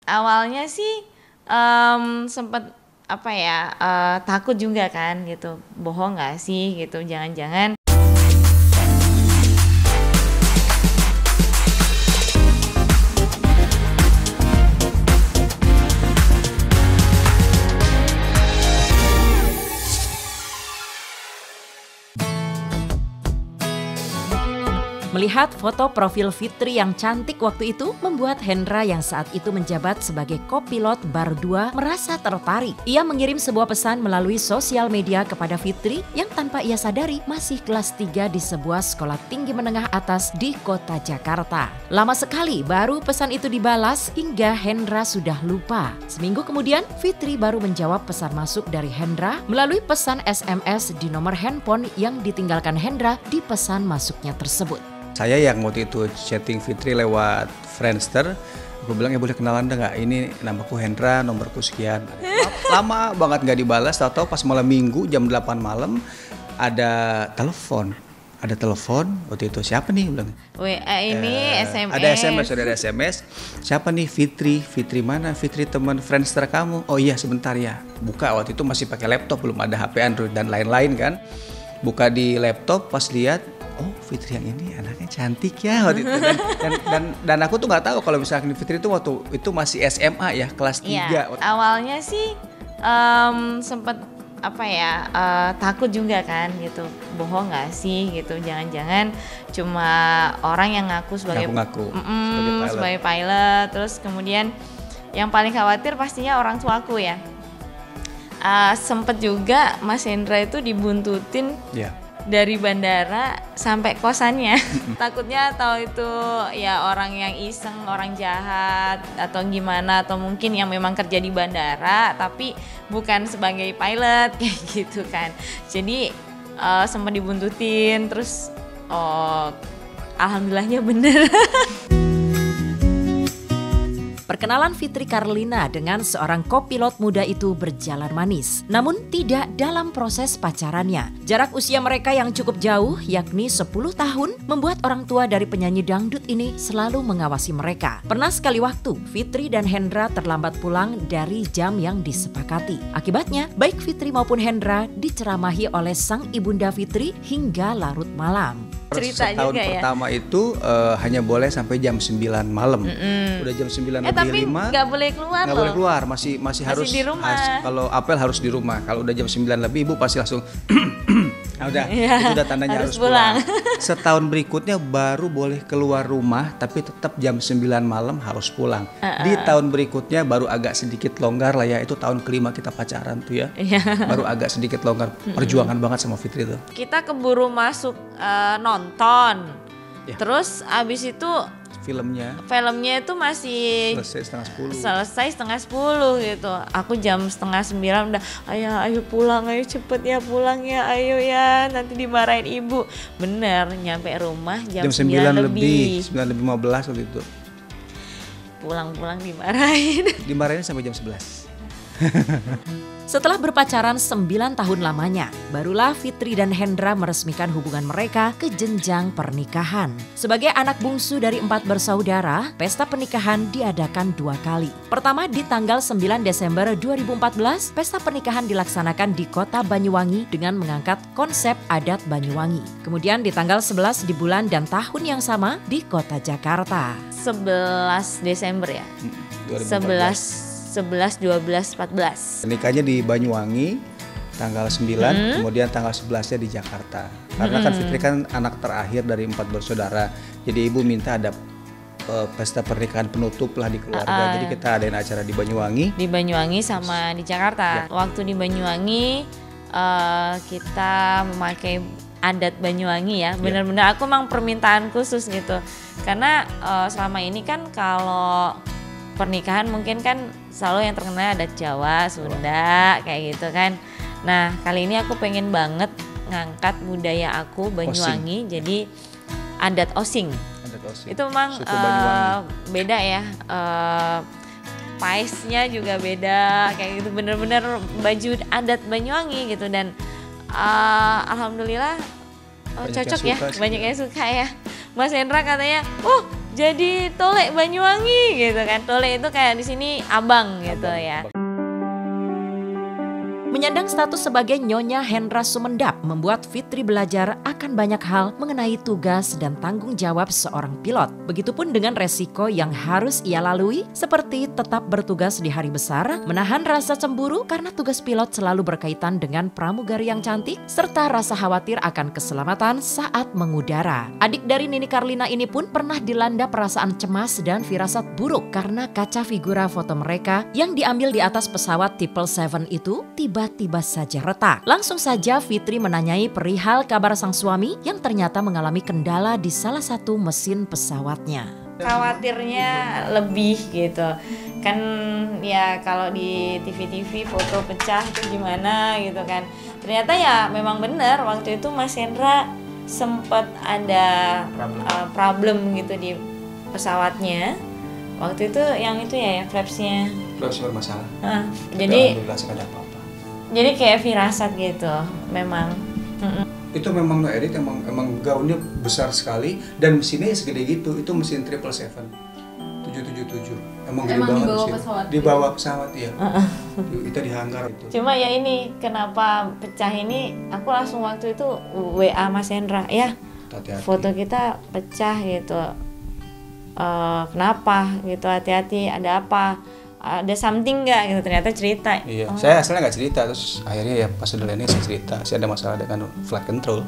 Awalnya sih sempet apa ya, takut juga kan gitu, bohong nggak sih gitu, jangan-jangan Melihat foto profil Fitri yang cantik waktu itu membuat Hendra yang saat itu menjabat sebagai kopilot Bar 2 merasa tertarik. Ia mengirim sebuah pesan melalui sosial media kepada Fitri yang tanpa ia sadari masih kelas 3 di sebuah sekolah tinggi menengah atas di kota Jakarta. Lama sekali baru pesan itu dibalas hingga Hendra sudah lupa. Seminggu kemudian Fitri baru menjawab pesan masuk dari Hendra melalui pesan SMS di nomor handphone yang ditinggalkan Hendra di pesan masuknya tersebut. Saya yang waktu itu chatting Fitri lewat Friendster, aku bilang ya boleh kenalan nggak? Ini namaku Hendra, nomorku sekian. Lama banget nggak dibalas, tahu-tahu pas malam minggu jam 8 malam ada telepon. Ada telepon waktu itu, siapa nih bilang? WA ini SMS. Ada SMS, sudah ada SMS. Siapa nih? Fitri mana? Fitri teman Friendster kamu? Oh iya sebentar ya. Buka, waktu itu masih pakai laptop, belum ada HP Android dan lain-lain kan. Buka di laptop, pas lihat, oh Fitri yang ini anaknya cantik ya waktu itu. Dan aku tuh nggak tahu kalau misalnya Fitri itu waktu itu masih SMA ya, kelas 3. Iya, awalnya sih sempet apa ya, takut juga kan gitu, bohong nggak sih gitu, jangan-jangan cuma orang yang ngaku sebagai sebagai pilot. Terus kemudian yang paling khawatir pastinya orang tuaku ya. Sempet juga Mas Hendra itu dibuntutin dari bandara sampai kosannya. Takutnya atau itu ya orang yang iseng, orang jahat atau gimana, atau mungkin yang memang kerja di bandara tapi bukan sebagai pilot kayak gitu kan. Jadi sempat dibuntutin, terus alhamdulillahnya bener. Perkenalan Fitri Karlina dengan seorang kopilot muda itu berjalan manis, namun tidak dalam proses pacarannya. Jarak usia mereka yang cukup jauh, yakni 10 tahun, membuat orang tua dari penyanyi dangdut ini selalu mengawasi mereka. Pernah sekali waktu, Fitri dan Hendra terlambat pulang dari jam yang disepakati. Akibatnya, baik Fitri maupun Hendra diceramahi oleh sang ibunda Fitri hingga larut malam. Cerita setahun juga ya. Pertama itu hanya boleh sampai jam 9 malam. Udah jam 9 lebih 5 nggak boleh keluar. Nggak boleh keluar, masih harus di rumah. Kalau apel harus di rumah. Kalau udah jam 9 lebih ibu pasti langsung nah, udah itu udah tandanya harus pulang. Setahun berikutnya baru boleh keluar rumah, tapi tetap jam 9 malam harus pulang. Di tahun berikutnya baru agak sedikit longgar lah ya, itu tahun kelima kita pacaran tuh ya. Baru agak sedikit longgar. Perjuangan banget sama Fitri tuh. Kita keburu masuk nonton. Terus abis itu filmnya itu masih selesai setengah 10 gitu. Aku jam setengah 9 udah ayo pulang, ayo cepet ya pulang ya, ayo ya nanti dimarahin ibu. Bener, nyampe rumah jam 9 lebih 9:15 waktu itu. Pulang dimarahin. Dimarahin sampai jam 11. Setelah berpacaran 9 tahun lamanya, barulah Fitri dan Hendra meresmikan hubungan mereka ke jenjang pernikahan. Sebagai anak bungsu dari 4 bersaudara, pesta pernikahan diadakan 2 kali. Pertama di tanggal 9 Desember 2014, pesta pernikahan dilaksanakan di kota Banyuwangi dengan mengangkat konsep adat Banyuwangi. Kemudian di tanggal 11 di bulan dan tahun yang sama di kota Jakarta. 11 Desember ya? 11, 12, 14. Nikahnya di Banyuwangi tanggal 9, kemudian tanggal 11-nya di Jakarta. Karena kan Fitri kan anak terakhir dari 4 bersaudara. Jadi ibu minta ada pesta pernikahan penutup lah di keluarga. Jadi kita adain acara di Banyuwangi. Di Banyuwangi sama di Jakarta. Waktu di Banyuwangi kita memakai adat Banyuwangi ya. Benar-benar aku emang permintaan khusus gitu. Karena selama ini kan kalau pernikahan mungkin kan selalu yang terkenal adat Jawa, Sunda kayak gitu kan. Nah kali ini aku pengen banget ngangkat budaya aku Banyuwangi, jadi adat Osing. Itu memang beda ya, paesnya juga beda kayak gitu, bener-bener baju adat Banyuwangi gitu. Dan alhamdulillah cocok ya, banyak yang suka ya. Mas Hendra katanya, jadi Tole Banyuwangi gitu kan. Tole itu kayak di sini abang gitu ya. Menyandang status sebagai Nyonya Hendra Sumendap membuat Fitri belajar akan banyak hal mengenai tugas dan tanggung jawab seorang pilot. Begitupun dengan resiko yang harus ia lalui seperti tetap bertugas di hari besar, menahan rasa cemburu karena tugas pilot selalu berkaitan dengan pramugari yang cantik, serta rasa khawatir akan keselamatan saat mengudara. Adik dari Nini Carlina ini pun pernah dilanda perasaan cemas dan firasat buruk karena kaca figura foto mereka yang diambil di atas pesawat 777 itu tiba-tiba saja retak. Langsung saja Fitri menanyai perihal kabar sang suami yang ternyata mengalami kendala di salah satu mesin pesawatnya. Khawatirnya lebih gitu kan ya, kalau di TV-TV foto pecah itu gimana gitu kan. Ternyata ya memang benar waktu itu Mas Hendra sempat ada problem gitu di pesawatnya. Waktu itu yang itu ya flapsnya bermasalah. Jadi alhamdulillah sih nggak ada apa-apa. Jadi kayak firasat gitu memang. Itu memang no edit, emang gaunnya besar sekali dan mesinnya segede gitu. Itu mesin 777 emang di bawah pesawat, di bawah pesawat ya. Kita di hanggar itu. Cuma ya ini kenapa pecah ini, aku langsung waktu itu WA Mas Hendra ya, hati-hati. foto kita pecah gitu. Kenapa gitu, hati-hati, ada apa, ada something nggak gitu. Ternyata cerita. Iya, saya asalnya nggak cerita, terus akhirnya ya pas udah landing saya cerita saya ada masalah dengan flight control.